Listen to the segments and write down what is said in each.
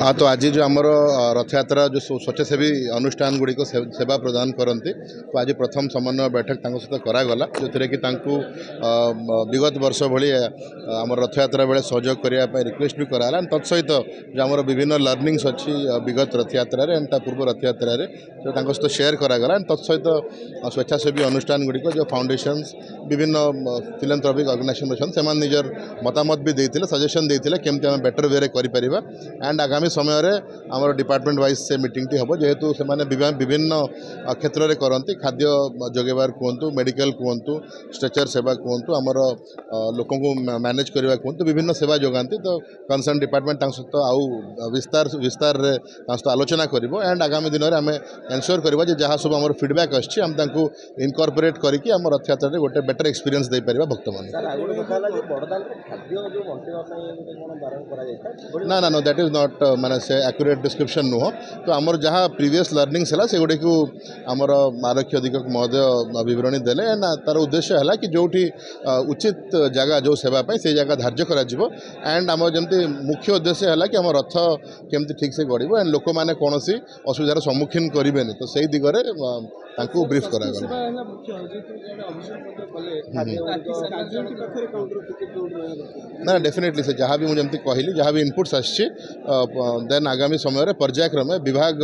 हाँ तो आज जो आमर रथ यात्रा जो स्वच्छासेवी अनुष्ठान गुड़िक सेवा प्रदान करती तो आज प्रथम समन्वय बैठक सहित करागला जो थे कि विगत वर्ष भाई आम रथ यात्रा बेले सहयोग करने रिक्वेस्ट भी कराला तत्सहित जो आम विभिन्न लर्निंग्स अच्छी विगत रथ यात्रा एंड पूर्व रथ यात्रा सहित शेयर करागला तत्सहित स्वेच्छासेवी अनुष्ठान गुड़िक जो फाउंडेशन्स विभिन्न फिलांथ्रोपिक ऑर्गेनाइजेशन से निजर मतामत भी देते सजेशन देते केमती आम बेटर वे कर एंड आगामी समय आम डिपार्टमेंट वाइज से मीटिंग टी हम जेहेतु से विभिन्न क्षेत्र में करती खाद्य जोगेबार कहतु मेडिकल कहतु स्ट्रेचर सेवा कहतु आमर लोक मैनेज करवा कहतु विभिन्न सेवा जोगाती तो कंसर्न डिपार्टमेंट सहित आउ विस्तार सहित आलोचना कर एंड आगामी दिन में आम एनश्योर करवा जहाँ सब आम फीडबैक आम इनकॉर्पोरेट करके आम रथ यात्रा गोटे बेटर एक्सपीरियंस दे पार भक्त मान ना ना नो दैट इज नॉट माने से एक्यूरेट डिस्क्रिप्शन नुह तो आमर जहाँ प्रीवियस लर्निंग्स है से गुड़ी को आमर आरक्षी अधीक्षक महोदय विवरणी देले एंड तार उद्देश्य है कि जो उचित जगह जो सेवाई से जगह धार्य करा एंड आम जमी मुख्य उद्देश्य है कि आम रथ केमती ठीक से गड़ब एंड लोक मैंने कौन असुविधार सम्मुखीन करेंगे तो सही दिगरे ब्रीफ करागला ना डेफिनेटली से जहाँ भी मुझे कहली जहाँ भी इनपुट्स आसी देन आगामी समय पर्यायक्रमे विभाग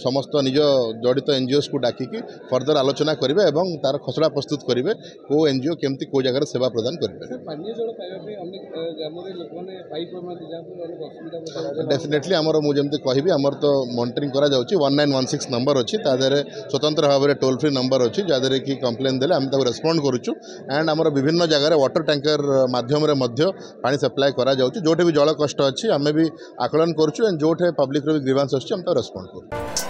समस्त निज जड़ित एनजीओस को डाकिकी फर्दर आलोचना करेंगे और तार खसड़ा प्रस्तुत करेंगे को एनजीओ केमती को जगह सेवा प्रदान करेंगे डेफिनेटली आमर मुझे कहबी आमर तो मॉनिटरिंग करा जाउची 1916 नंबर अच्छी तादे स्वतंत्र भाव में टोल फ्री नंबर अच्छी जहाँदे कि कंप्लेन देले आम रेस्पॉन्ड करुचु एंड आमर विभिन्न जगह वाटर टैंकर माध्यम पानी सप्लाई करा जाउची जोटे भी जल कष्ट अच्छी आम भी आकलन करुचु एंड जोटे पब्लिक ग्रीवांस अच्छी आम रेस्पॉन्ड करूँ।